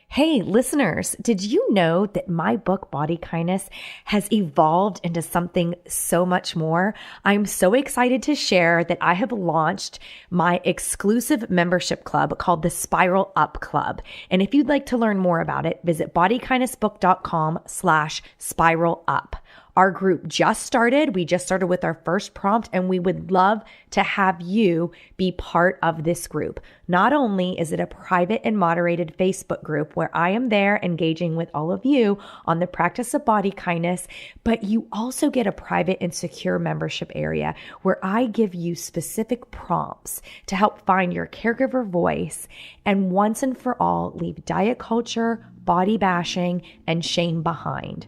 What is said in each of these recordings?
Hey, listeners, did you know that my book, Body Kindness, has evolved into something so much more? I'm so excited to share that I have launched my exclusive membership club called the Spiral Up Club. And if you'd like to learn more about it, visit bodykindnessbook.com/spiral up. Our group just started. We just started with our first prompt, and we would love to have you be part of this group. Not only is it a private and moderated Facebook group where I am there engaging with all of you on the practice of body kindness, but you also get a private and secure membership area where I give you specific prompts to help find your caregiver voice and once and for all leave diet culture, body bashing, and shame behind.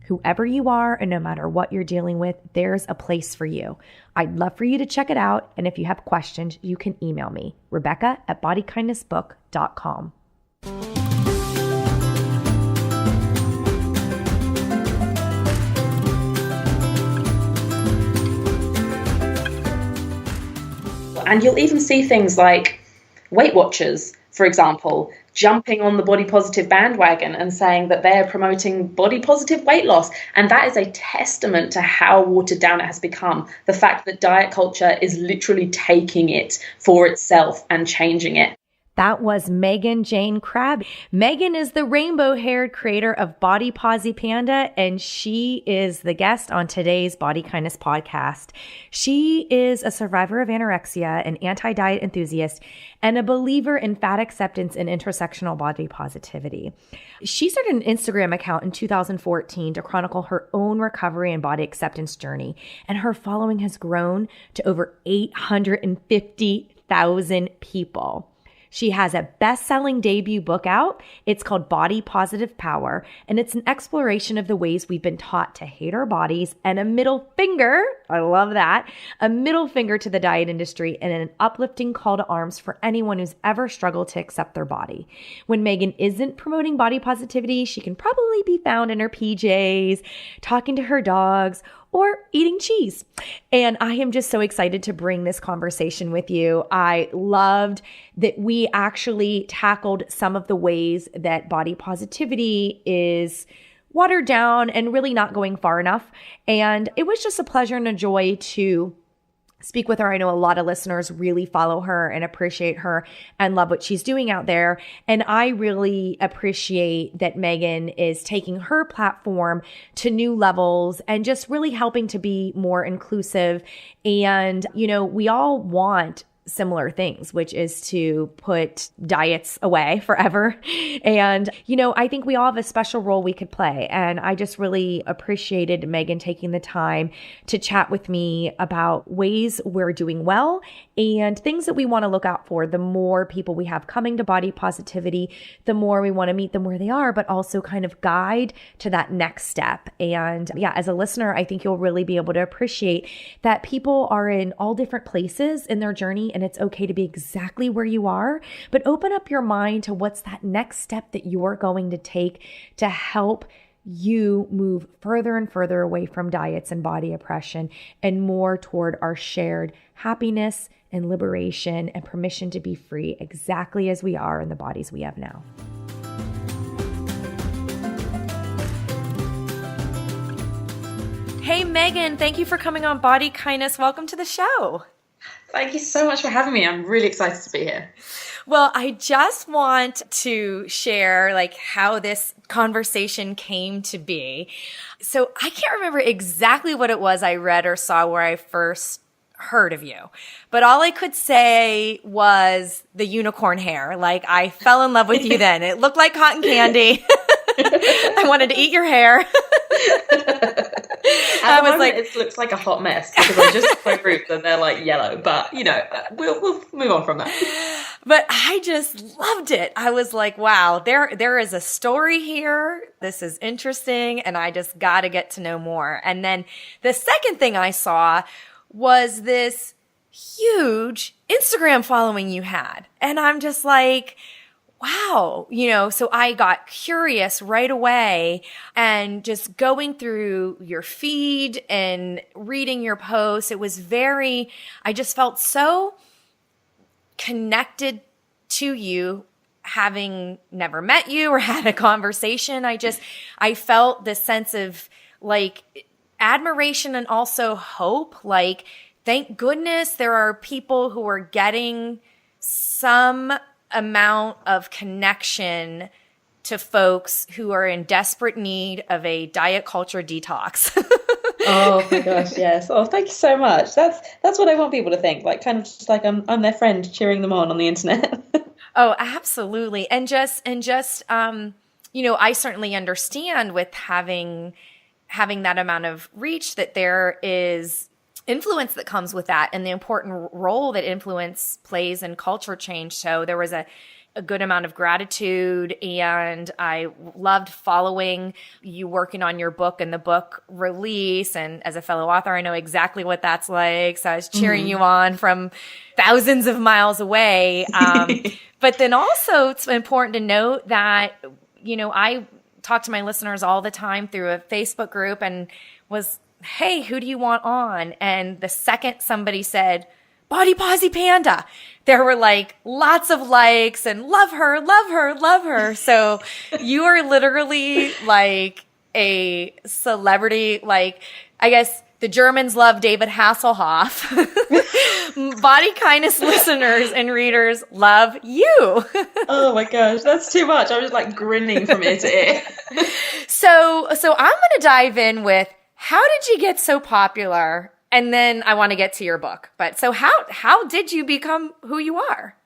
Whoever you are, and no matter what you're dealing with, there's a place for you. I'd love for you to check it out. And if you have questions, you can email me, Rebecca@bodykindnessbook.com. And you'll even see things like Weight Watchers, for example, jumping on the body positive bandwagon and saying that they're promoting body positive weight loss. And that is a testament to how watered down it has become. The fact that diet culture is literally taking it for itself and changing it. That was Megan Crabbe. Megan is the rainbow-haired creator of BodyPosiPanda, and she is the guest on today's Body Kindness podcast. She is a survivor of anorexia, an anti-diet enthusiast, and a believer in fat acceptance and intersectional body positivity. She started an Instagram account in 2014 to chronicle her own recovery and body acceptance journey, and her following has grown to over 850,000 people. She has a best-selling debut book out. It's called Body Positive Power, and it's an exploration of the ways we've been taught to hate our bodies and a middle finger, I love that, a middle finger to the diet industry and an uplifting call to arms for anyone who's ever struggled to accept their body. When Megan isn't promoting body positivity, she can probably be found in her PJs, talking to her dogs, or eating cheese. And I am just so excited to bring this conversation with you. I loved that we actually tackled some of the ways that body positivity is watered down and really not going far enough. And it was just a pleasure and a joy to speak with her. I know a lot of listeners really follow her and appreciate her and love what she's doing out there. And I really appreciate that Megan is taking her platform to new levels and just really helping to be more inclusive. And, you know, we all want similar things, which is to put diets away forever. And, you know, I think we all have a special role we could play. And I just really appreciated Megan taking the time to chat with me about ways we're doing well and things that we want to look out for. The more people we have coming to body positivity, the more we want to meet them where they are, but also kind of guide to that next step. And yeah, as a listener, I think you'll really be able to appreciate that people are in all different places in their journey, and it's okay to be exactly where you are, but open up your mind to what's that next step that you're going to take to help you move further and further away from diets and body oppression and more toward our shared happiness and liberation and permission to be free exactly as we are in the bodies we have now. Hey, Megan, thank you for coming on Body Kindness. Welcome to the show. Thank you so much for having me. I'm really excited to be here. Well, I just want to share like how this conversation came to be. So I can't remember exactly what it was I read or saw where I first heard of you, but all I could say was the unicorn hair. Like I fell in love with you then. It looked like cotton candy. I wanted to eat your hair. I was like, it looks like a hot mess because I just saw groups and they're like yellow, but you know, we'll move on from that. But I just loved it. I was like, wow, there is a story here. This is interesting. And I just got to get to know more. And then the second thing I saw was this huge Instagram following you had. And I'm just like, wow, you know, so I got curious right away and just going through your feed and reading your posts. It was I just felt so connected to you having never met you or had a conversation, I felt this sense of like admiration and also hope. Like, thank goodness there are people who are getting some amount of connection to folks who are in desperate need of a diet culture detox. Oh my gosh, yes. Oh, thank you so much. That's what I want people to think. Like, kind of just like I'm their friend cheering them on the internet. Oh, absolutely. And just I certainly understand with having that amount of reach that there is influence that comes with that and the important role that influence plays in culture change. So there was a good amount of gratitude, and I loved following you working on your book and the book release. And as a fellow author, I know exactly what that's like. So I was cheering you on from thousands of miles away. But then also it's important to note that, I talk to my listeners all the time through a Facebook group and was, hey, who do you want on? And the second somebody said, BodyPosiPanda, there were like lots of likes and love her, love her, love her. So you are literally like a celebrity. Like, I guess the Germans love David Hasselhoff. Body Kindness listeners and readers love you. Oh my gosh, that's too much. I was like grinning from ear to ear. So I'm going to dive in with, how did you get so popular? And then I want to get to your book. But so how did you become who you are?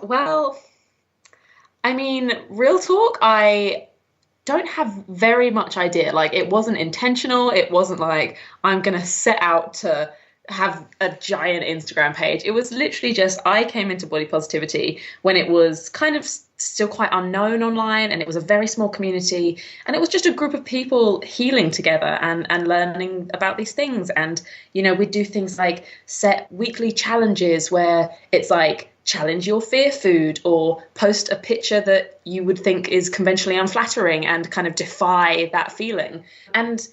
Well, I mean, real talk, I don't have very much idea. Like, it wasn't intentional. It wasn't like I'm going to set out to have a giant Instagram page. It was literally just, I came into body positivity when it was kind of still quite unknown online, and it was a very small community, and it was just a group of people healing together and learning about these things. And we'd do things like set weekly challenges where it's like, challenge your fear food, or post a picture that you would think is conventionally unflattering and kind of defy that feeling. And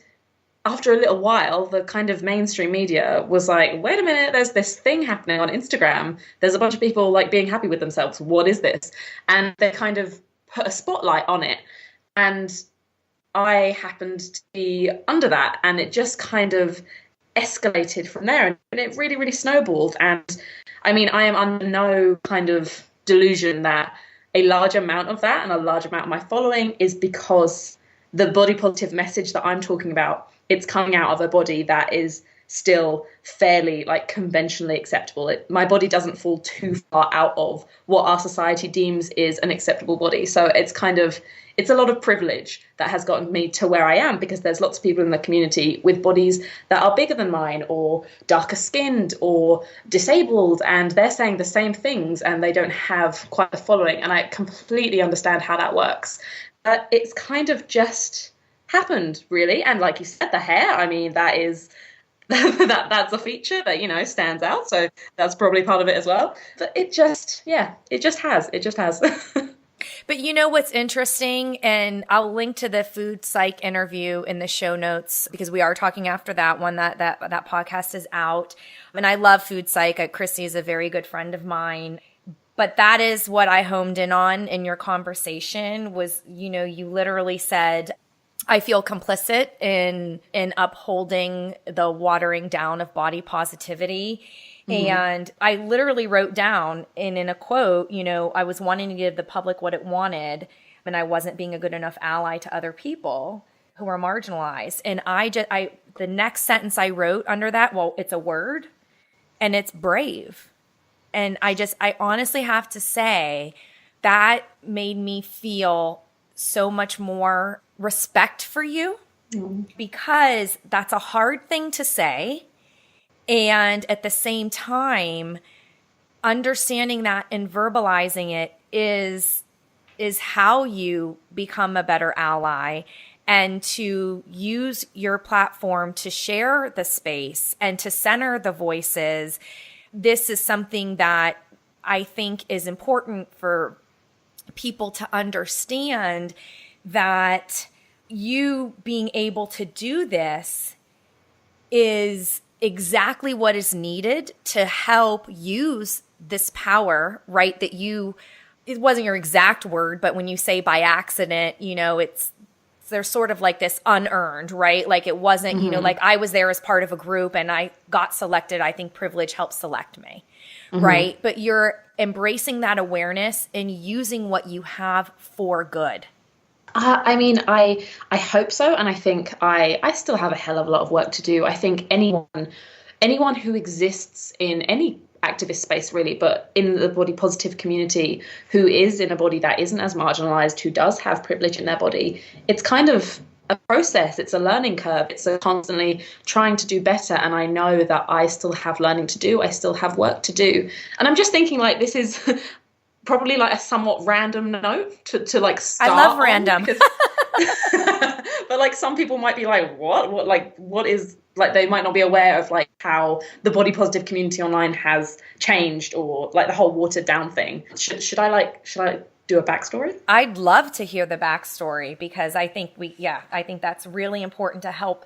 after a little while, the kind of mainstream media was like, wait a minute, there's this thing happening on Instagram. There's a bunch of people like being happy with themselves. What is this? And they kind of put a spotlight on it. And I happened to be under that. And it just kind of escalated from there. And it really, really snowballed. And I mean, I am under no kind of delusion that a large amount of that and a large amount of my following is because the body positive message that I'm talking about, it's coming out of a body that is still fairly like conventionally acceptable. My body doesn't fall too far out of what our society deems is an acceptable body. So it's a lot of privilege that has gotten me to where I am, because there's lots of people in the community with bodies that are bigger than mine, or darker skinned, or disabled, and they're saying the same things and they don't have quite the following. And I completely understand how that works. But it's kind of just happened, really. And like you said, the hair, I mean, that is that's a feature that stands out, so that's probably part of it as well. But it just has But what's interesting, and I'll link to the food psych interview in the show notes, because we are talking after that one, that podcast is out. And I love food psych. Chrissy is a very good friend of mine. But that is what I homed in on in your conversation was, you literally said, I feel complicit in upholding the watering down of body positivity. Mm-hmm. And I literally wrote down in a quote, I was wanting to give the public what it wanted, and I wasn't being a good enough ally to other people who are marginalized. And the next sentence I wrote under that, well, it's a word, and it's brave. And I honestly have to say that made me feel so much more respect for you, because that's a hard thing to say. And at the same time, understanding that and verbalizing it is how you become a better ally, and to use your platform to share the space and to center the voices. This is something that I think is important for people to understand, that you being able to do this is exactly what is needed to help use this power, right, that you it wasn't your exact word, but when you say by accident, there's sort of like this unearned, right? Like it wasn't, like I was there as part of a group and I got selected. I think privilege helped select me, right? But you're embracing that awareness and using what you have for good. I mean, I hope so. And I think I still have a hell of a lot of work to do. I think anyone who exists in any activist space really, but in the body positive community, who is in a body that isn't as marginalized, who does have privilege in their body, it's kind of a process. It's a learning curve. It's a constantly trying to do better. And I know that I still have learning to do. I still have work to do. And I'm just thinking like, this is probably like a somewhat random note to like start. I love random. But like some people might be like, what is, like they might not be aware of like how the body positive community online has changed, or like the whole watered down thing. Should I do a backstory? I'd love to hear the backstory, because I think I think that's really important to help.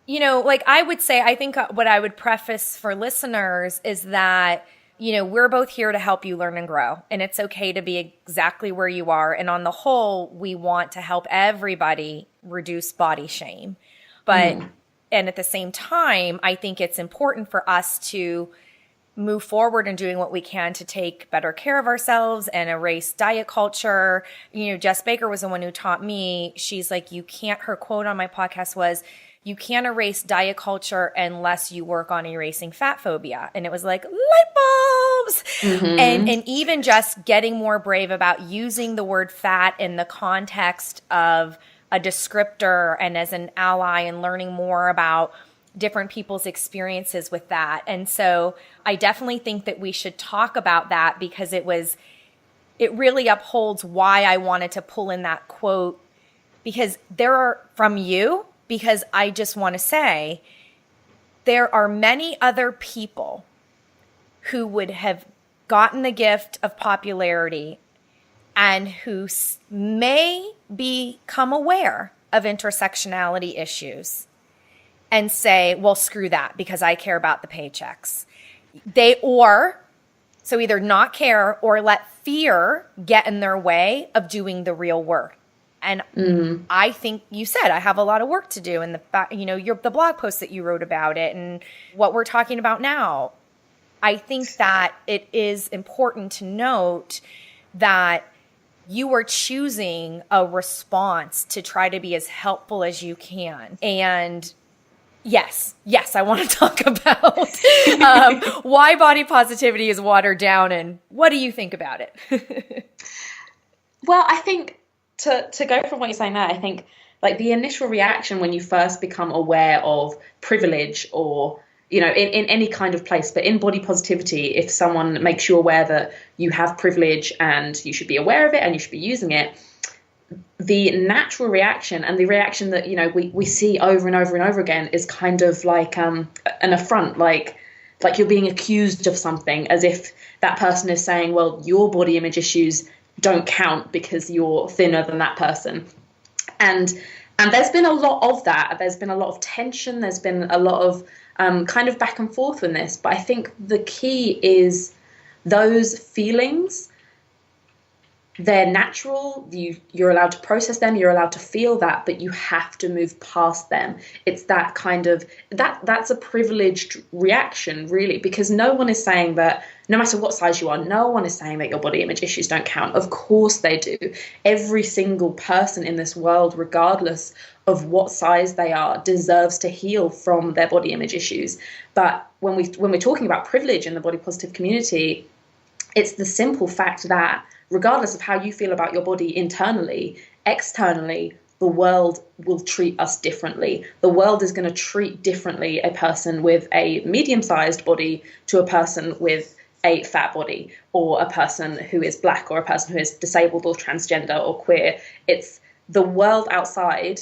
Like I would say, I think what I would preface for listeners is that, we're both here to help you learn and grow, and it's okay to be exactly where you are. And on the whole, we want to help everybody reduce body shame. But and at the same time, I think it's important for us to move forward in doing what we can to take better care of ourselves and erase diet culture. Jess Baker was the one who taught me. She's like, her quote on my podcast was, you can't erase diet culture unless you work on erasing fat phobia. And it was like light bulbs. And even just getting more brave about using the word fat in the context of a descriptor and as an ally, and learning more about different people's experiences with that. And so I definitely think that we should talk about that, because it really upholds why I wanted to pull in that quote, because because I just want to say there are many other people who would have gotten the gift of popularity and who may become aware of intersectionality issues and say, well, screw that, because I care about the paychecks. So either not care or let fear get in their way of doing the real work. And I think you said I have a lot of work to do, and the blog post that you wrote about it and what we're talking about now. I think that it is important to note that you are choosing a response to try to be as helpful as you can. And yes, I want to talk about why body positivity is watered down, and what do you think about it? Well, I think to go from what you're saying there, I think like the initial reaction when you first become aware of privilege, or in any kind of place, but in body positivity, if someone makes you aware that you have privilege and you should be aware of it and you should be using it, the natural reaction, and the reaction that we see over and over and over again, is kind of like an affront, like you're being accused of something, as if that person is saying, well, your body image issues don't count because you're thinner than that person. And there's been a lot of that. There's been a lot of tension. There's been a lot of kind of back and forth in this. But I think the key is those feelings, they're natural. You're allowed to process them. You're allowed to feel that, but you have to move past them. It's that kind of, that's a privileged reaction, really, because no one is saying that, no matter what size you are, no one is saying that your body image issues don't count. Of course they do. Every single person in this world, regardless of what size they are, deserves to heal from their body image issues. But when we're talking about privilege in the body positive community, it's the simple fact that regardless of how you feel about your body internally, externally, the world will treat us differently. The world is going to treat differently a person with a medium-sized body to a person with a fat body, or a person who is black, or a person who is disabled or transgender or queer. It's the world outside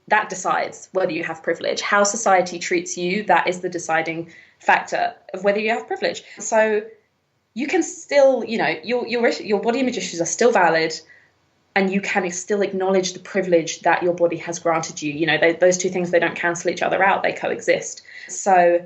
that decides whether you have privilege. How society treats you, that is the deciding factor of whether you have privilege. So you can still, your body image issues are still valid, and you can still acknowledge the privilege that your body has granted you. Those two things, they don't cancel each other out, they coexist. So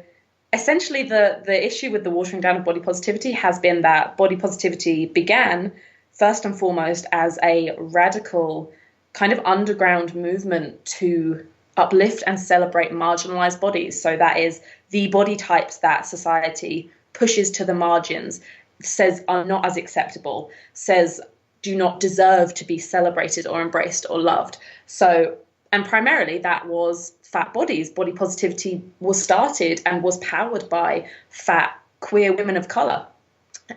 essentially the issue with the watering down of body positivity has been that body positivity began first and foremost as a radical kind of underground movement to uplift and celebrate marginalized bodies. So that is the body types that society pushes to the margins, says are not as acceptable, says do not deserve to be celebrated or embraced or loved. So, and primarily that was fat bodies. Body positivity was started and was powered by fat queer women of color.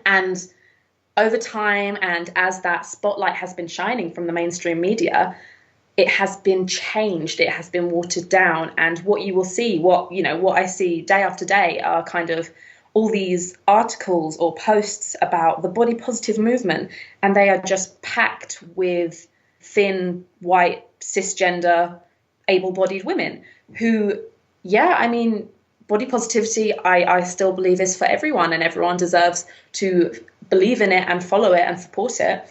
And over time, and as that spotlight has been shining from the mainstream media, it has been changed, it has been watered down. And what you will see, what I see day after day are kind of all these articles or posts about the body positive movement, and they are just packed with thin, white, cisgender, able-bodied women who, body positivity, I still believe is for everyone, and everyone deserves to believe in it and follow it and support it.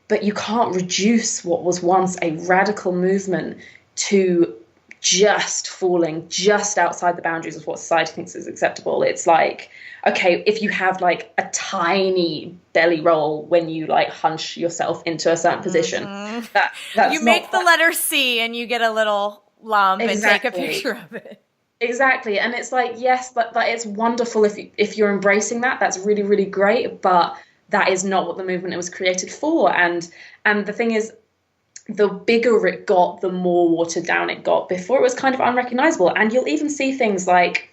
But you can't reduce what was once a radical movement to just falling just outside the boundaries of what society thinks is acceptable. It's like, okay, if you have like a tiny belly roll when you like hunch yourself into a certain position, that's you make the letter C and you get a little lump and take a picture of it. Exactly. And it's like, yes, but it's wonderful if you're embracing that. That's really, really great. But that is not what the movement was created for. And the thing is, the bigger it got, the more watered down it got. Before it was kind of unrecognizable. And you'll even see things like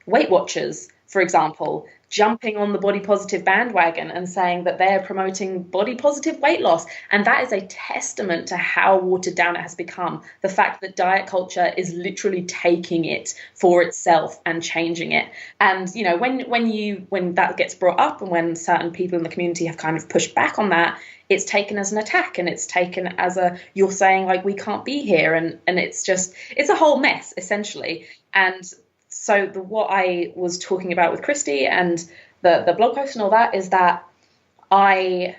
Weight Watchers, for example, jumping on the body positive bandwagon and saying that they're promoting body positive weight loss. And that is a testament to how watered down it has become. The fact that diet culture is literally taking it for itself and changing it. And, you know, when that gets brought up and when certain people in the community have kind of pushed back on that, it's taken as an attack, and it's taken as you're saying like, we can't be here. And it's a whole mess, essentially. And so what I was talking about with Christy and the blog post and all that is that I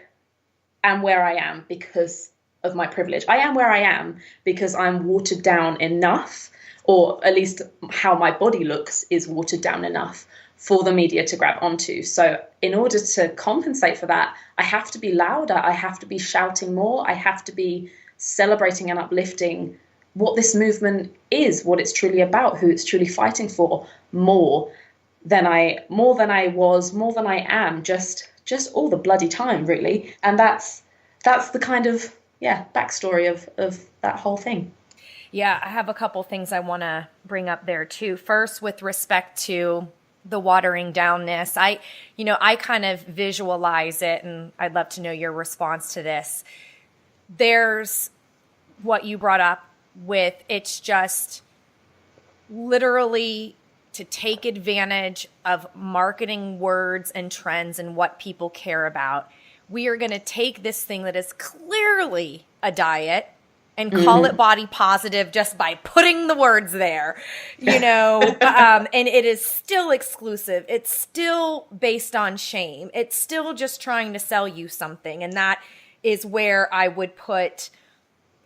am where I am because of my privilege. I am where I am because I'm watered down enough, or at least how my body looks is watered down enough for the media to grab onto. So in order to compensate for that, I have to be louder. I have to be shouting more. I have to be celebrating and uplifting what this movement is, what it's truly about, who it's truly fighting for, more than I am just all the bloody time, really. And that's the kind of backstory of that whole thing. Yeah, I have a couple things I want to bring up there too. First, with respect to the watering downness, I kind of visualize it, and I'd love to know your response to this. There's what you brought up with, it's just literally to take advantage of marketing words and trends and what people care about. We are going to take this thing that is clearly a diet and call it body positive just by putting the words there, and it is still exclusive. It's still based on shame. It's still just trying to sell you something. And that is where I would put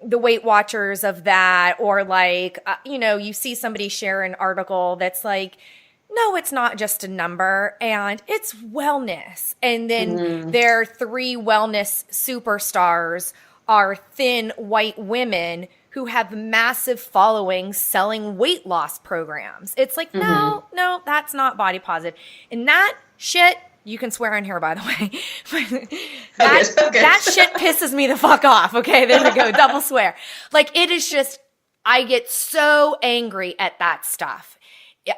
the Weight Watchers of that, or like, you see somebody share an article that's like, no, it's not just a number, and it's wellness. And then their 3 wellness superstars are thin white women who have massive followings selling weight loss programs. It's like, no, that's not body positive. And that shit, you can swear in here, by the way. That shit pisses me the fuck off. Okay, there we go. Double swear. Like, it is just, I get so angry at that stuff.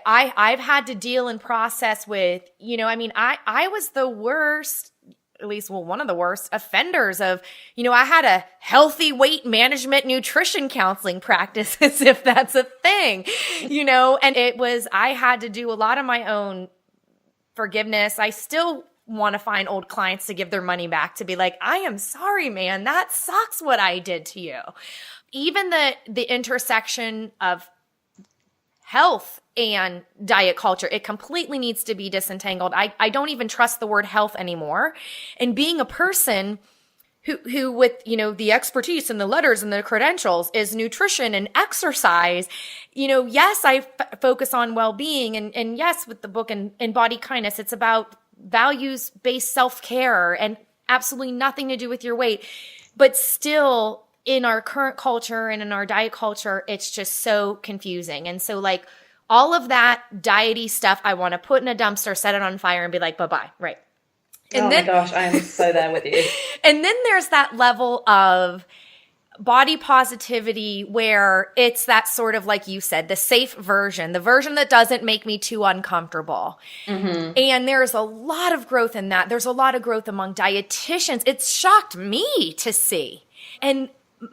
I've had to deal and process with, I was the worst, at least, one of the worst offenders of, I had a healthy weight management nutrition counseling practice, as if that's a thing, and I had to do a lot of my own forgiveness. I still want to find old clients to give their money back, to be like, I am sorry, man, that sucks what I did to you. Even the intersection of health and diet culture, it completely needs to be disentangled. I don't even trust the word health anymore. And being a person who with, the expertise and the letters and the credentials is nutrition and exercise. Yes, I focus on well-being, and yes, with the book and Body Kindness, it's about values-based self-care and absolutely nothing to do with your weight. But still, in our current culture and in our diet culture, it's just so confusing. And so like all of that diety stuff, I want to put in a dumpster, set it on fire, and be like, bye-bye. Right. And my gosh, I am so there with you. And then there's that level of body positivity where it's that sort of, like you said, the safe version, the version that doesn't make me too uncomfortable. Mm-hmm. And there's a lot of growth in that. There's a lot of growth among dietitians. It's shocked me to see. And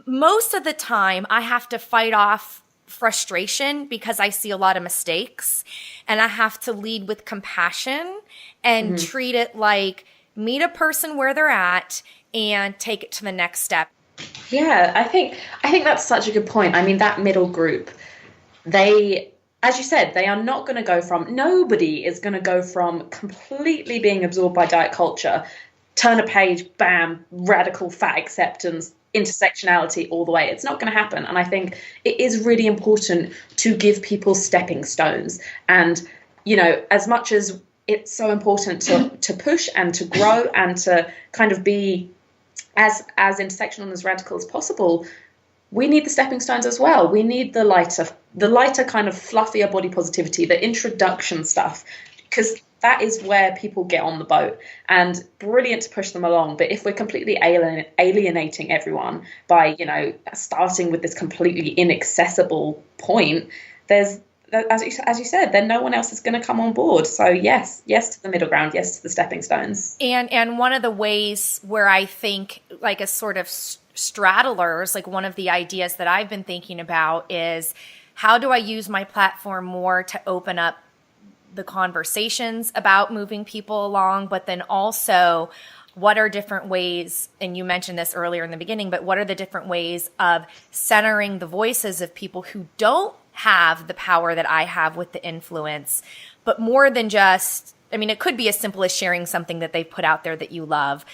most of the time I have to fight off frustration because I see a lot of mistakes, and I have to lead with compassion and treat it like meet a person where they're at and take it to the next step. Yeah, I think that's such a good point. I mean, that middle group, they, as you said, they are not going to go from, nobody is going to go from completely being absorbed by diet culture, turn a page, bam, radical fat acceptance, intersectionality all the way. It's not going to happen. And I think it is really important to give people stepping stones. And, as much as it's so important to push and to grow and to kind of be as intersectional and as radical as possible, we need the stepping stones as well. We need the lighter kind of fluffier body positivity, the introduction stuff, because that is where people get on the boat, and brilliant to push them along. But if we're completely alienating everyone by, starting with this completely inaccessible point, there's, as you said, then no one else is going to come on board. So yes to the middle ground, yes to the stepping stones. And one of the ways where I think, like, as sort of straddlers, like one of the ideas that I've been thinking about is, how do I use my platform more to open up the conversations about moving people along, but then also what are different ways, and you mentioned this earlier in the beginning, but what are the different ways of centering the voices of people who don't have the power that I have with the influence, but more than just, it could be as simple as sharing something that they've put out there that you love,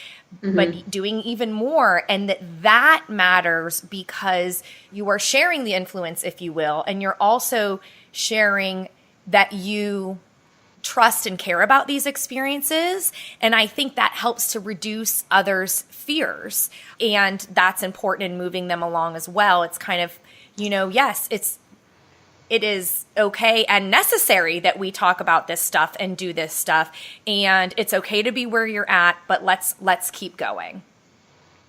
but doing even more, and that matters because you are sharing the influence, if you will, and you're also sharing that you trust and care about these experiences. And I think that helps to reduce others' fears. And that's important in moving them along as well. It's kind of, yes, it is okay and necessary that we talk about this stuff and do this stuff. And it's okay to be where you're at, but let's keep going.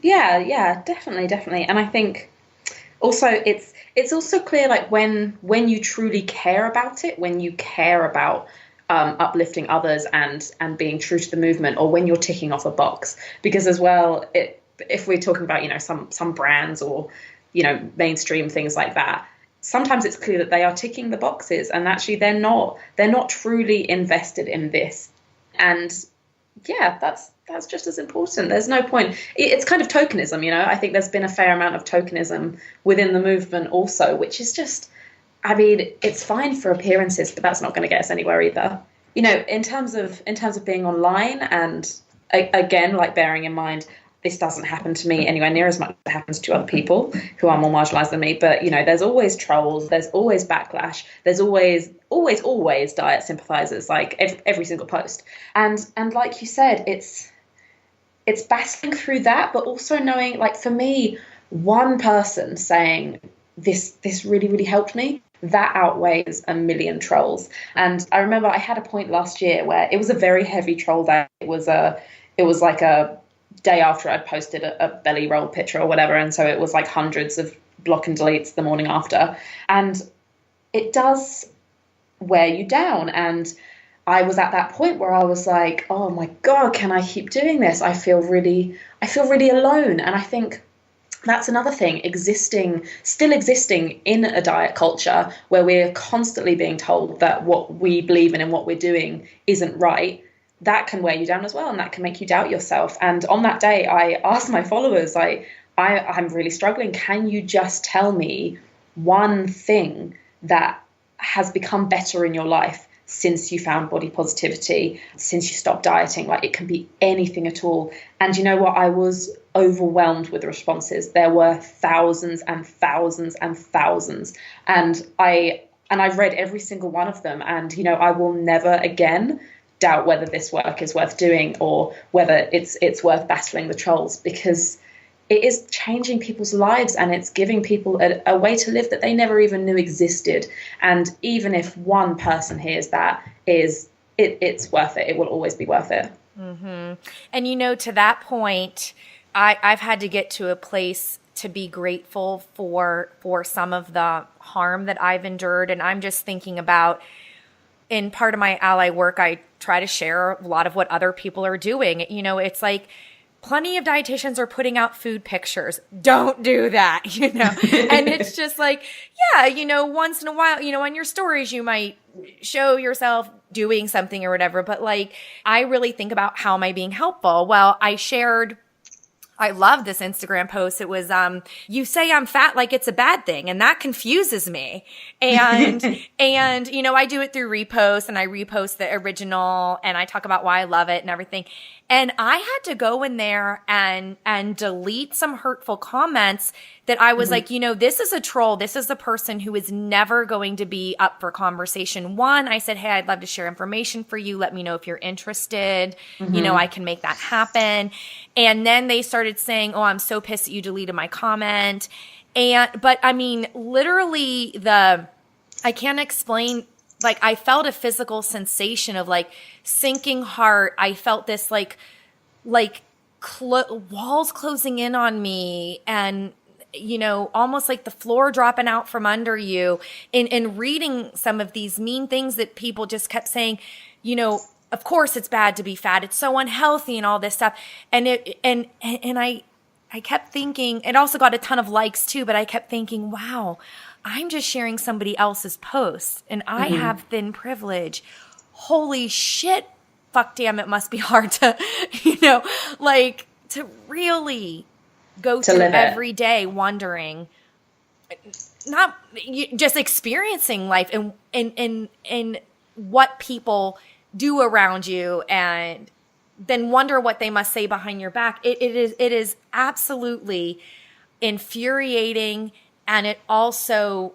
Yeah, definitely. And I think also it's also clear, like when you truly care about it, when you care about uplifting others and being true to the movement, or when you're ticking off a box, because as well, if we're talking about, some brands or, mainstream things like that, sometimes it's clear that they are ticking the boxes and actually they're not truly invested in this. And yeah, that's just as important. There's no point. It's kind of tokenism, I think there's been a fair amount of tokenism within the movement also, which is just, it's fine for appearances, but that's not going to get us anywhere either. In terms of being online, and again, like, bearing in mind, this doesn't happen to me anywhere near as much as it happens to other people who are more marginalized than me. But, there's always trolls, there's always backlash, there's always diet sympathizers, like every single post. And like you said, it's battling through that, but also knowing, like, for me, one person saying this really, really helped me, that outweighs a million trolls. And I remember I had a point last year where it was a very heavy troll day. It was like a day after I'd posted a belly roll picture or whatever, and so it was like hundreds of block and deletes the morning after, and it does wear you down. And I was at that point where I was like, oh my God, can I keep doing this? I feel really alone. And I think that's another thing, still existing in a diet culture where we're constantly being told that what we believe in and what we're doing isn't right. That can wear you down as well, and that can make you doubt yourself. And on that day, I asked my followers, I'm really struggling. Can you just tell me one thing that has become better in your life since you found body positivity, since you stopped dieting? Like, it can be anything at all. And you know what? I was overwhelmed with responses. There were thousands and thousands and thousands. And I've read every single one of them. And, you know, I will never again doubt whether this work is worth doing or whether it's worth battling the trolls, because it is changing people's lives and it's giving people a way to live that they never even knew existed. And even if one person hears that, it's worth it. It will always be worth it. Mm-hmm. And, you know, to that point, I've had to get to a place to be grateful for some of the harm that I've endured. And I'm just thinking about, in part of my ally work, I try to share a lot of what other people are doing. You know, it's like plenty of dietitians are putting out food pictures. Don't do that, you know? And it's just like, yeah, you know, once in a while, you know, on your stories, you might show yourself doing something or whatever. But like, I really think about, how am I being helpful? Well, I love this Instagram post. It was, you say I'm fat like it's a bad thing, and that confuses me. And, and, you know, I do it through repost, and I repost the original, and I talk about why I love it and everything. And I had to go in there and delete some hurtful comments that I was like, you know, this is a troll. This is a person who is never going to be up for conversation. One, I said, hey, I'd love to share information for you. Let me know if you're interested. You know, I can make that happen. And then they started saying, oh, I'm so pissed that you deleted my comment. But I mean, literally I can't explain, like, I felt a physical sensation of like sinking heart. I felt this walls closing in on me, and, you know, almost like the floor dropping out from under you, in reading some of these mean things that people just kept saying, you know, of course it's bad to be fat. It's so unhealthy and all this stuff. And I kept thinking, it also got a ton of likes too, but I kept thinking, wow, I'm just sharing somebody else's post and I have thin privilege. Holy shit. Fuck damn, it must be hard to, you know, like, to really go through every day wondering, not just experiencing life and what people do around you, and then wonder what they must say behind your back. It is absolutely infuriating, and it also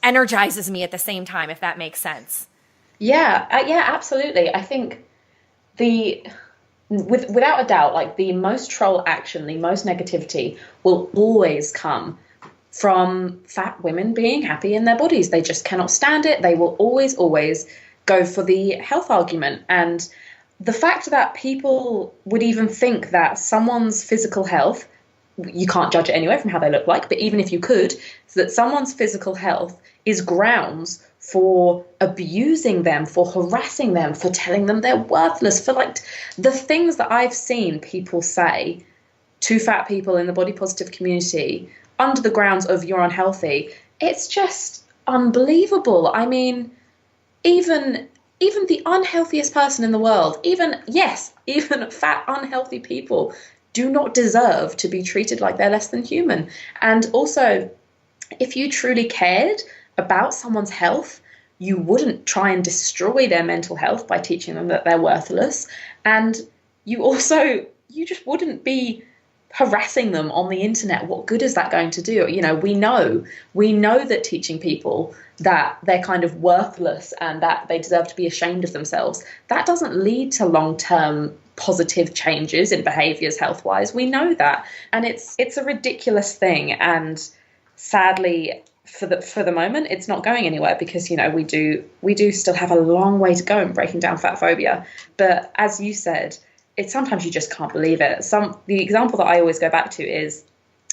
energizes me at the same time, if that makes sense. Yeah, absolutely. I think without a doubt, like, the most troll action, the most negativity will always come from fat women being happy in their bodies. They just cannot stand it. They will always go for the health argument. And the fact that people would even think that someone's physical health, you can't judge it anyway from how they look like, but even if you could, that someone's physical health is grounds for abusing them, for harassing them, for telling them they're worthless, for like the things that I've seen people say to fat people in the body positive community under the grounds of you're unhealthy. It's just unbelievable. I mean, even the unhealthiest person in the world, even fat, unhealthy people do not deserve to be treated like they're less than human. And also, if you truly cared about someone's health, you wouldn't try and destroy their mental health by teaching them that they're worthless. And you just wouldn't be harassing them on the internet. What good is that going to do? You know, we know that teaching people that they're kind of worthless and that they deserve to be ashamed of themselves, that doesn't lead to long-term positive changes in behaviors health-wise. We know that. And it's a ridiculous thing. And sadly, for the moment, it's not going anywhere, because, you know, we do still have a long way to go in breaking down fat phobia. But as you said, it's sometimes you just can't believe it. The example that I always go back to is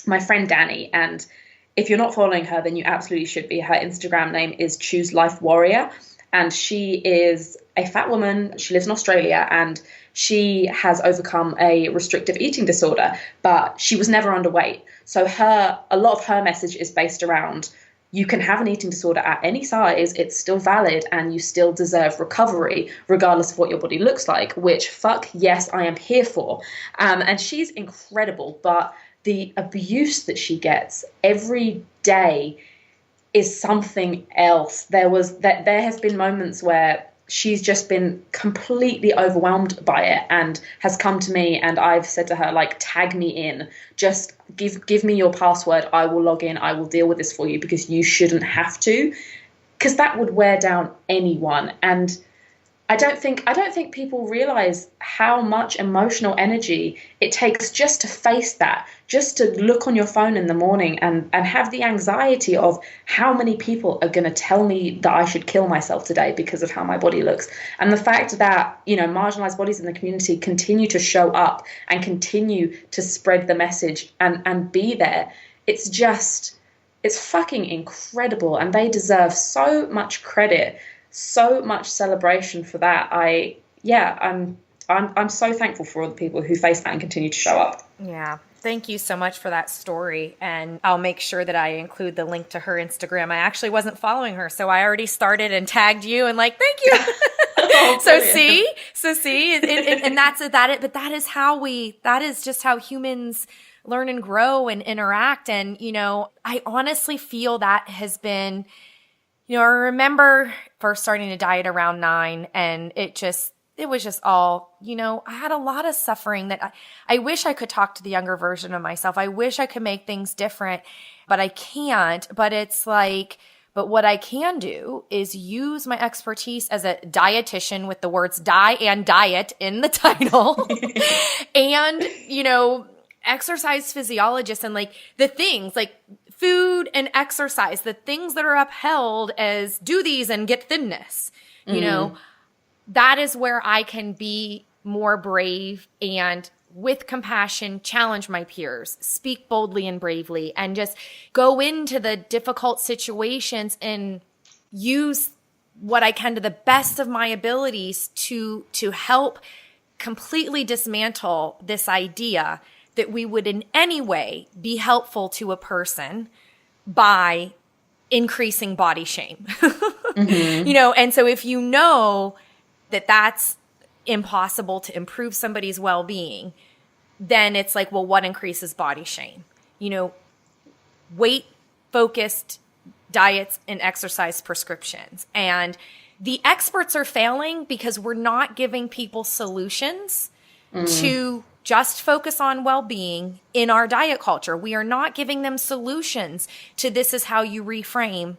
my friend Danny, and if you're not following her, then you absolutely should be. Her Instagram name is Choose Life Warrior, and she is a fat woman. She lives in Australia, and she has overcome a restrictive eating disorder, but she was never underweight. So a lot of her message is based around, you can have an eating disorder at any size, it's still valid, and you still deserve recovery, regardless of what your body looks like, which, fuck yes, I am here for. And she's incredible, but the abuse that she gets every day is something else. There has been moments where she's just been completely overwhelmed by it and has come to me, and I've said to her, like, tag me in, just give me your password, I will log in, I will deal with this for you, because you shouldn't have to, because that would wear down anyone. And I don't think people realize how much emotional energy it takes just to face that, just to look on your phone in the morning and have the anxiety of how many people are going to tell me that I should kill myself today because of how my body looks. And the fact that, you know, marginalized bodies in the community continue to show up and continue to spread the message and be there, it's fucking incredible. And they deserve so much credit, so much celebration for that. I'm so thankful for all the people who face that and continue to show up. Yeah. Thank you so much for that story. And I'll make sure that I include the link to her Instagram. I actually wasn't following her, so I already started and tagged you and like, thank you. Oh, so see, and but that is just how humans learn and grow and interact. And, you know, I honestly feel that has been, you know, I remember first starting to diet around 9, and it was just all, you know, I had a lot of suffering that I wish I could talk to the younger version of myself. I wish I could make things different, but I can't. But it's like, but what I can do is use my expertise as a dietitian with the words die and diet in the title and, you know, exercise physiologist, and like the things like food and exercise, the things that are upheld as do these and get thinness, you know, that is where I can be more brave and with compassion, challenge my peers, speak boldly and bravely, and just go into the difficult situations and use what I can to the best of my abilities to help completely dismantle this idea that we would in any way be helpful to a person by increasing body shame. You know, and so if you know that that's impossible to improve somebody's well-being, then it's like, well, what increases body shame? You know, weight-focused diets and exercise prescriptions. And the experts are failing because we're not giving people solutions to just focus on well-being in our diet culture. We are not giving them solutions to this is how you reframe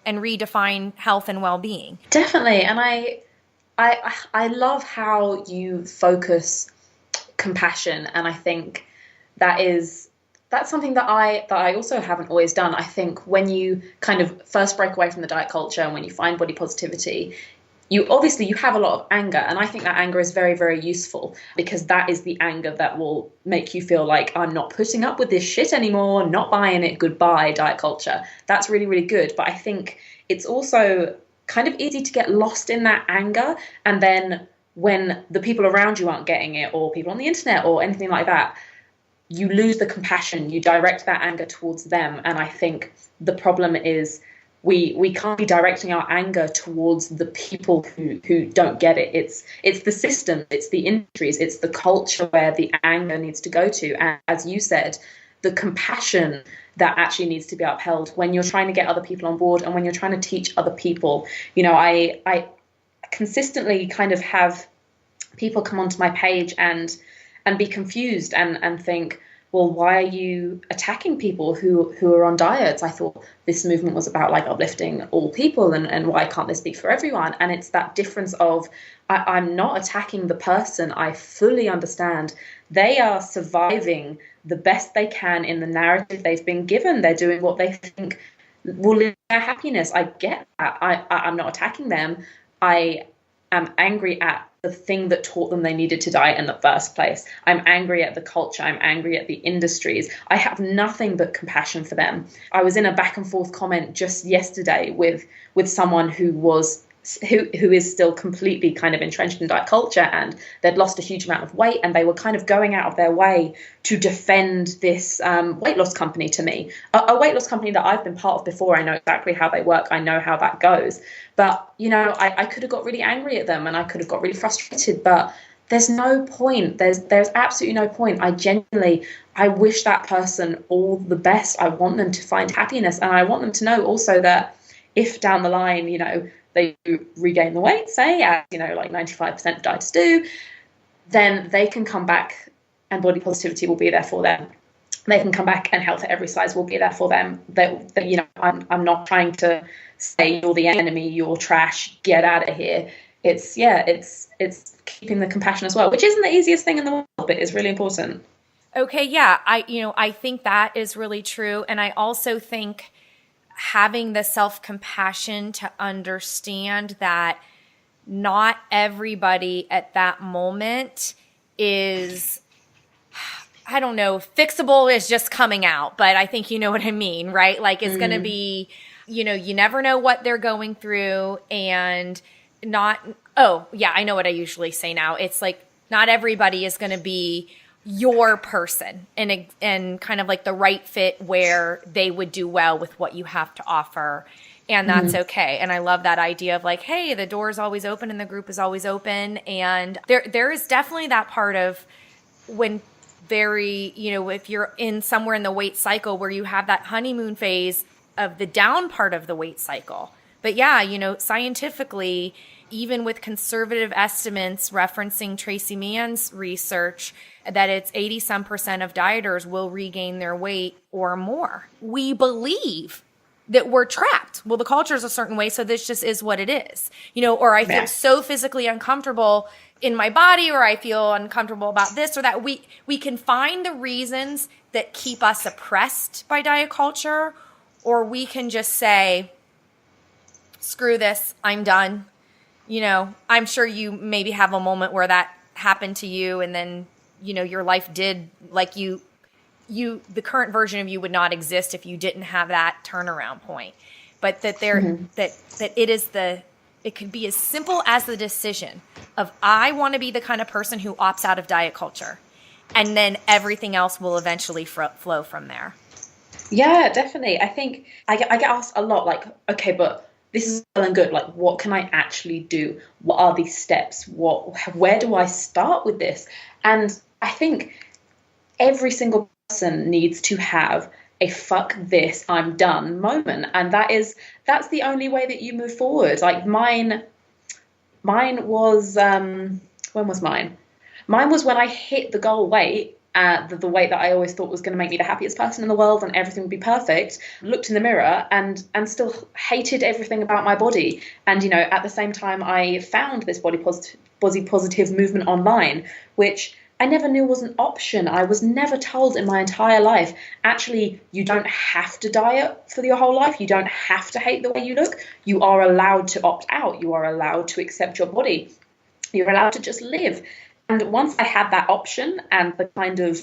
and redefine health and well-being. Definitely. And I love how you focus compassion. And I think that's something that I also haven't always done. I think when you kind of first break away from the diet culture and when you find body positivity, you have a lot of anger. And I think that anger is very, very useful, because that is the anger that will make you feel like, I'm not putting up with this shit anymore, not buying it, goodbye diet culture. That's really, really good. But I think it's also kind of easy to get lost in that anger. And then when the people around you aren't getting it, or people on the internet or anything like that, you lose the compassion, you direct that anger towards them. And I think the problem is we can't be directing our anger towards the people who don't get it. It's the system, it's the industries, it's the culture where the anger needs to go to. And as you said, the compassion that actually needs to be upheld when you're trying to get other people on board and when you're trying to teach other people. You know, I consistently kind of have people come onto my page and be confused and think, well, why are you attacking people who are on diets? I thought this movement was about like uplifting all people, and why can't this be for everyone? And it's that difference of I'm not attacking the person. I fully understand they are surviving the best they can in the narrative they've been given. They're doing what they think will lead to their happiness. I get that. I'm not attacking them. I am angry at the thing that taught them they needed to diet in the first place. I'm angry at the culture. I'm angry at the industries. I have nothing but compassion for them. I was in a back and forth comment just yesterday with someone who is still completely kind of entrenched in diet culture, and they'd lost a huge amount of weight, and they were kind of going out of their way to defend this weight loss company to me, a weight loss company that I've been part of before. I know exactly how they work. I know how that goes. But, you know, I could have got really angry at them and I could have got really frustrated, but there's no point. There's absolutely no point. I wish that person all the best. I want them to find happiness, and I want them to know also that if down the line, you know, they do regain the weight, say, as, you know, like 95% of dieters do, then they can come back and body positivity will be there for them. They can come back and health at every size will be there for them. That you know, I'm not trying to say you're the enemy, you're trash, get out of here. It's keeping the compassion as well, which isn't the easiest thing in the world, but is really important. Okay, yeah, I think that is really true, and I also think having the self-compassion to understand that not everybody at that moment is, I don't know, fixable is just coming out, but I think you know what I mean, right? Like it's going to be, you know, you never know what they're going through, and I know what I usually say now. It's like not everybody is going to be your person and kind of like the right fit where they would do well with what you have to offer. And that's okay. And I love that idea of like, hey, the door is always open and the group is always open. And there is definitely that part of when if you're in somewhere in the weight cycle where you have that honeymoon phase of the down part of the weight cycle. But yeah, you know, scientifically, even with conservative estimates referencing Tracy Mann's research, that it's 80% of dieters will regain their weight or more. We believe that we're trapped. Well, the culture is a certain way, so this just is what it is. You know, or I feel so physically uncomfortable in my body, or I feel uncomfortable about this or that. We can find the reasons that keep us oppressed by diet culture, or we can just say, screw this, I'm done. You know, I'm sure you maybe have a moment where that happened to you, and then, you know, your life did, like the current version of you would not exist if you didn't have that turnaround point. But that it could be as simple as the decision of, I want to be the kind of person who opts out of diet culture, and then everything else will eventually flow from there. Yeah, definitely. I think I get asked a lot, like, okay, but this is well and good. Like, what can I actually do? What are these steps? Where do I start with this? And I think every single person needs to have a fuck this, I'm done moment. And that's the only way that you move forward. Like mine was, when was mine? Mine was when I hit the goal weight, the weight that I always thought was going to make me the happiest person in the world and everything would be perfect, looked in the mirror and still hated everything about my body. And, you know, at the same time, I found this body positive movement online, which I never knew was an option. I was never told in my entire life, actually, you don't have to diet for your whole life. You don't have to hate the way you look. You are allowed to opt out. You are allowed to accept your body. You're allowed to just live. And once I had that option and the kind of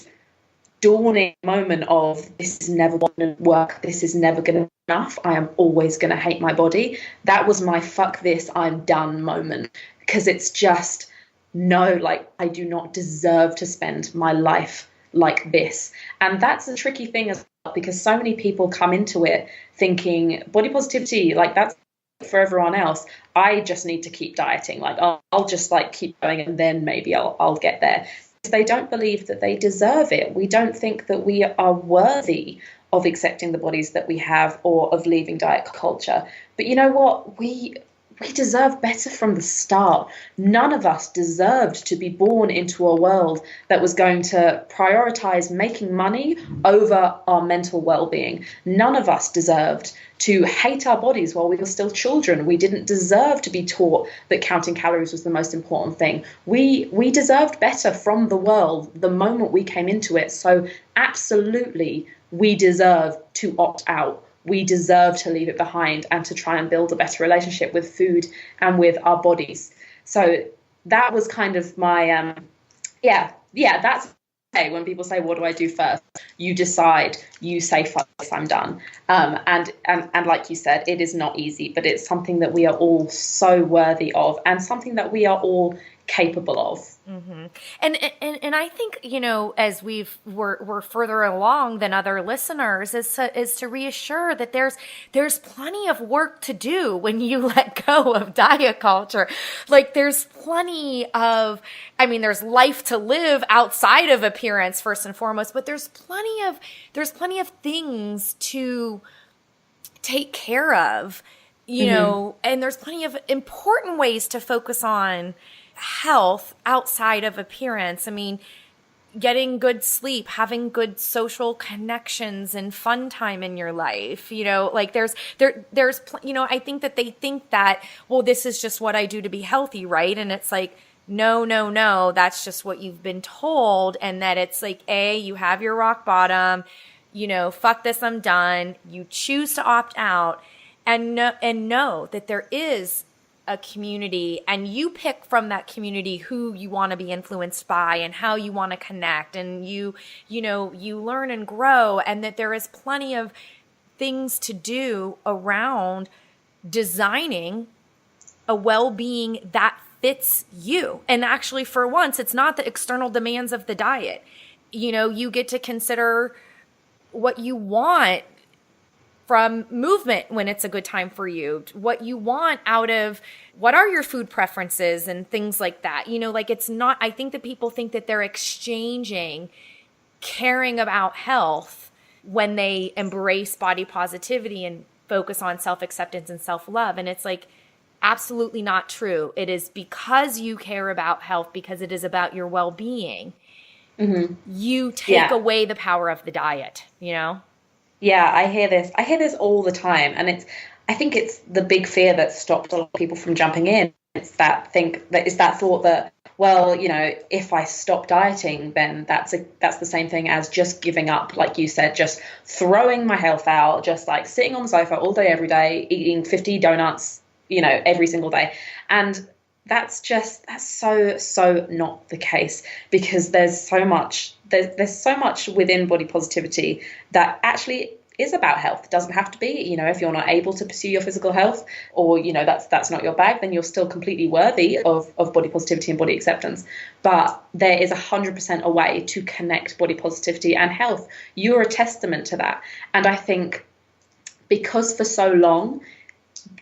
dawning moment of, this is never going to work, this is never going to be enough, I am always going to hate my body, that was my fuck this, I'm done moment. Because it's just, no, like, I do not deserve to spend my life like this. And that's a tricky thing as well, because so many people come into it thinking body positivity, like, that's for everyone else. I just need to keep dieting. Like, I'll just like keep going and then maybe I'll get there. They don't believe that they deserve it. We don't think that we are worthy of accepting the bodies that we have or of leaving diet culture. But you know what? We deserve better from the start. None of us deserved to be born into a world that was going to prioritize making money over our mental well-being. None of us deserved to hate our bodies while we were still children. We didn't deserve to be taught that counting calories was the most important thing. We deserved better from the world the moment we came into it. So absolutely, we deserve to opt out. We deserve to leave it behind and to try and build a better relationship with food and with our bodies. So that was kind of my, that's okay. When people say, what do I do first? You decide, you say, fuck this, I'm done. And like you said, it is not easy, but it's something that we are all so worthy of and something that we are all capable of. Mm-hmm. And I think, you know, as we're further along than other listeners, is to reassure that there's plenty of work to do when you let go of diet culture. Like there's plenty of, I mean, there's life to live outside of appearance first and foremost, but there's plenty of things to take care of, you know, and there's plenty of important ways to focus on health outside of appearance. I mean, getting good sleep, having good social connections and fun time in your life, you know, like you know, I think that they think that, well, this is just what I do to be healthy, right? And it's like, no, that's just what you've been told. And that it's like, you have your rock bottom, you know, fuck this, I'm done. You choose to opt out and know that there is a community, and you pick from that community who you want to be influenced by and how you want to connect, and you know, you learn and grow, and that there is plenty of things to do around designing a well-being that fits you. And actually, for once, it's not the external demands of the diet. You know, you get to consider what you want from movement when it's a good time for you, what you want out of what are your food preferences and things like that. You know, like it's not, I think that people think that they're exchanging caring about health when they embrace body positivity and focus on self-acceptance and self-love. And it's like, absolutely not true. It is because you care about health, because it is about your well-being. You take away the power of the diet, you know? Yeah, I hear this. I hear this all the time. And I think it's the big fear that stopped a lot of people from jumping in. It's that thought that, well, you know, if I stop dieting, then that's the same thing as just giving up, like you said, just throwing my health out, just like sitting on the sofa all day, every day, eating 50 donuts, you know, every single day. And that's so not the case, because there's so much within body positivity that actually is about health. It doesn't have to be, you know, if you're not able to pursue your physical health, or, you know, that's not your bag, then you're still completely worthy of body positivity and body acceptance. But there is 100% a way to connect body positivity and health. You're a testament to that. And I think because for so long,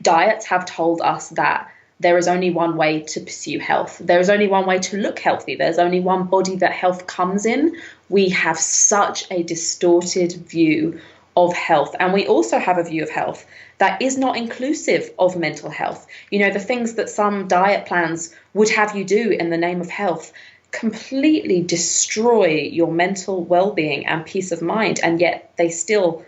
diets have told us that there is only one way to pursue health. There is only one way to look healthy. There's only one body that health comes in. We have such a distorted view of health. And we also have a view of health that is not inclusive of mental health. You know, the things that some diet plans would have you do in the name of health completely destroy your mental well-being and peace of mind. And yet they still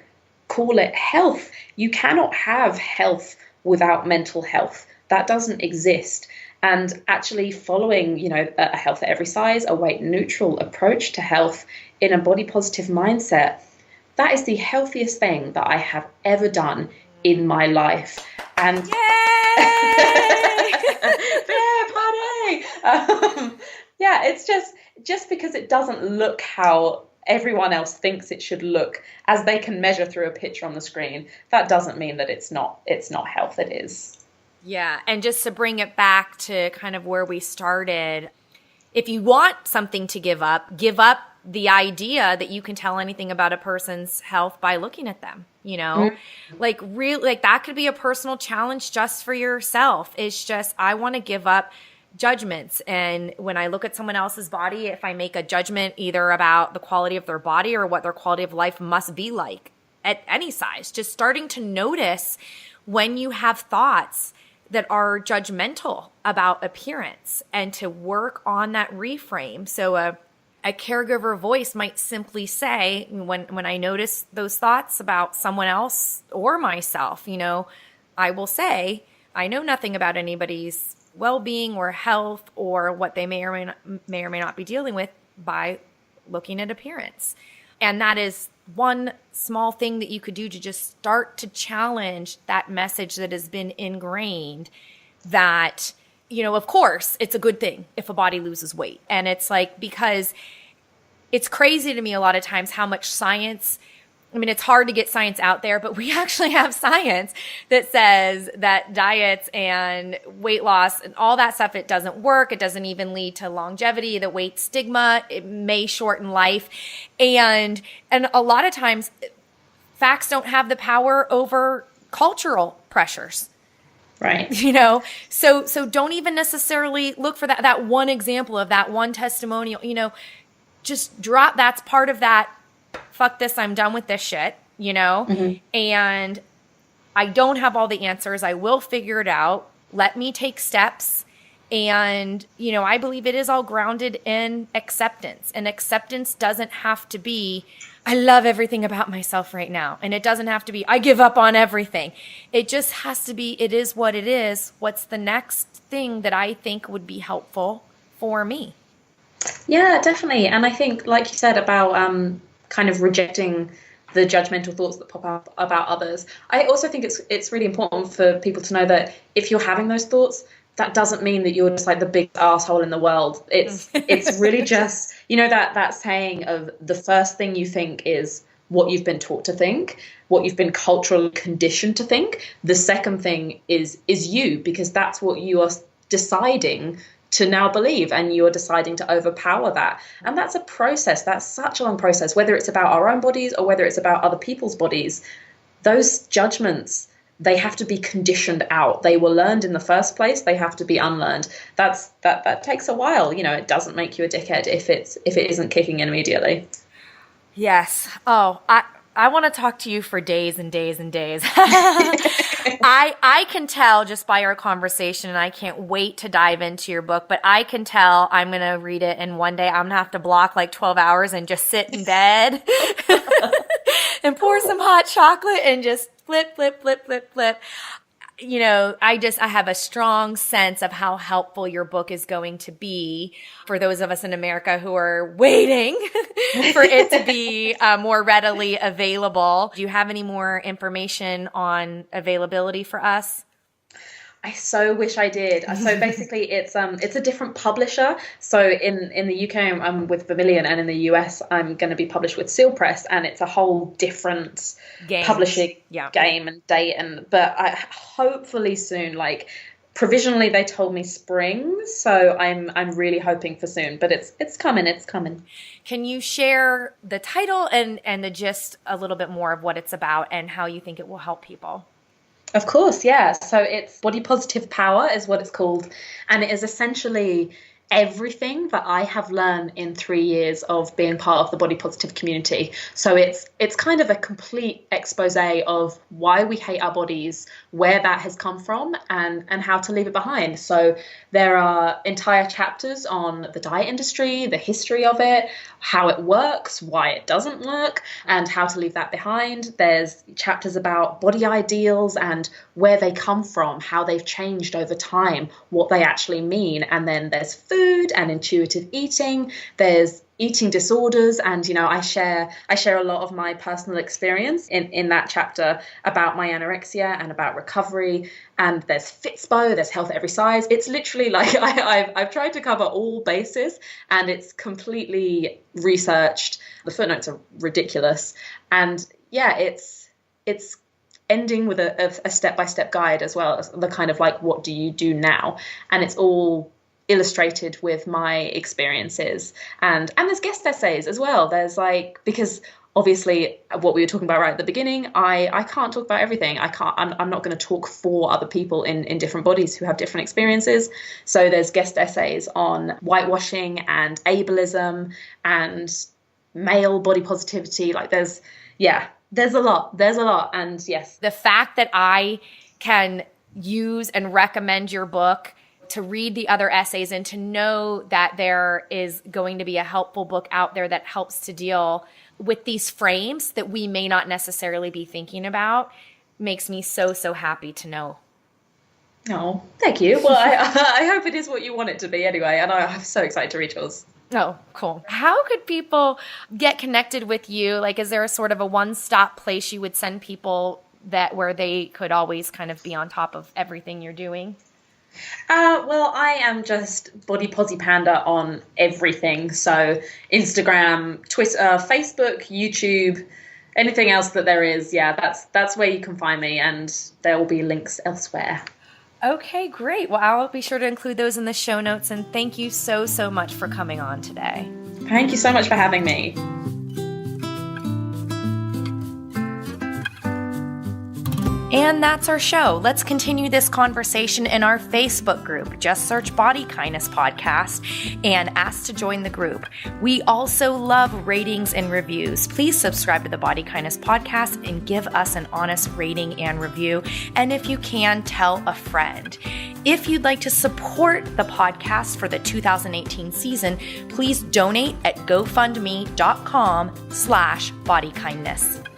call it health. You cannot have health without mental health. That doesn't exist. And actually following, you know, a health at every size, a weight neutral approach to health in a body positive mindset, that is the healthiest thing that I have ever done in my life. And it's just because it doesn't look how everyone else thinks it should look as they can measure through a picture on the screen, that doesn't mean that it's not health. It is. Yeah. And just to bring it back to kind of where we started, if you want something to give up the idea that you can tell anything about a person's health by looking at them, you know, like really, like that could be a personal challenge just for yourself. It's just, I want to give up judgments. And when I look at someone else's body, if I make a judgment either about the quality of their body or what their quality of life must be like at any size, just starting to notice when you have thoughts that are judgmental about appearance and to work on that reframe. So a caregiver voice might simply say, when I notice those thoughts about someone else or myself, you know, I will say, I know nothing about anybody's well-being or health or what they may or may not be dealing with by looking at appearance. And that is one small thing that you could do to just start to challenge that message that has been ingrained that, you know, of course, it's a good thing if a body loses weight. And it's like, because it's crazy to me a lot of times how much science, I mean, it's hard to get science out there, but we actually have science that says that diets and weight loss and all that stuff, it doesn't work. It doesn't even lead to longevity, the weight stigma. It may shorten life. And a lot of times facts don't have the power over cultural pressures. Right. You know, so don't even necessarily look for that one example of that one testimonial, you know, just drop, that's part of that. Fuck this, I'm done with this shit, you know, and I don't have all the answers. I will figure it out. Let me take steps. And, I believe it is all grounded in acceptance. And acceptance doesn't have to be, I love everything about myself right now. And it doesn't have to be, I give up on everything. It just has to be, it is what it is. What's the next thing that I think would be helpful for me? Yeah, definitely. And I think, like you said, about kind of rejecting the judgmental thoughts that pop up about others. I also think it's really important for people to know that if you're having those thoughts, that doesn't mean that you're just like the biggest asshole in the world. It's really just, that saying of the first thing you think is what you've been taught to think, what you've been culturally conditioned to think. The second thing is you, because that's what you are deciding to now believe, and you're deciding to overpower that. And that's a process. That's such a long process, whether it's about our own bodies or whether it's about other people's bodies. Those judgments, they have to be conditioned out. They were learned in the first place. They have to be unlearned. That takes a while. It doesn't make you a dickhead if it isn't kicking in immediately. Yes. Oh, I want to talk to you for days and days and days. I can tell just by our conversation, and I can't wait to dive into your book, but I can tell I'm going to read it, and one day I'm going to have to block like 12 hours and just sit in bed and pour some hot chocolate and just flip. I have a strong sense of how helpful your book is going to be for those of us in America who are waiting for it to be more readily available. Do you have any more information on availability for us? I so wish I did. So basically, it's a different publisher. So in the UK, I'm with Vermilion, and in the US, I'm going to be published with Seal Press, and it's a whole different publishing game and date. But hopefully soon, like provisionally, they told me spring, so I'm really hoping for soon. But it's coming. It's coming. Can you share the title and the gist a little bit more of what it's about and how you think it will help people? Of course, yeah. So it's Body Positive Power is what it's called. And it is essentially everything that I have learned in 3 years of being part of the body positive community. So it's kind of a complete expose of why we hate our bodies, where that has come from, and how to leave it behind. So there are entire chapters on the diet industry, the history of it, how it works, why it doesn't work, and how to leave that behind. There's chapters about body ideals and where they come from, how they've changed over time, what they actually mean. And then there's food and intuitive eating. There's eating disorders, and I share a lot of my personal experience in that chapter about my anorexia and about recovery. And there's Fitspo, there's health at every size. It's literally like I've tried to cover all bases, and it's completely researched. The footnotes are ridiculous, and yeah, it's ending with a step-by-step guide as well, as the kind of like, what do you do now? And it's all illustrated with my experiences, and there's guest essays as well. There's because obviously what we were talking about right at the beginning, I can't talk about everything. I'm not going to talk for other people in different bodies who have different experiences. So there's guest essays on whitewashing and ableism and male body positivity. There's a lot. And yes, the fact that I can use and recommend your book, to read the other essays, and to know that there is going to be a helpful book out there that helps to deal with these frames that we may not necessarily be thinking about, makes me so, so happy to know. Oh, thank you. Well, I hope it is what you want it to be anyway, and I'm so excited to read yours. Oh, cool. How could people get connected with you? Is there a sort of a one-stop place you would send people where they could always kind of be on top of everything you're doing? Well, I am just BodyPosiPanda on everything. So Instagram, Twitter, Facebook, YouTube, anything else that there is. Yeah, that's where you can find me, and there will be links elsewhere. Okay, great. Well, I'll be sure to include those in the show notes, and thank you so, so much for coming on today. Thank you so much for having me. And that's our show. Let's continue this conversation in our Facebook group. Just search Body Kindness Podcast and ask to join the group. We also love ratings and reviews. Please subscribe to the Body Kindness Podcast and give us an honest rating and review. And if you can, tell a friend. If you'd like to support the podcast for the 2018 season, please donate at gofundme.com/bodykindness.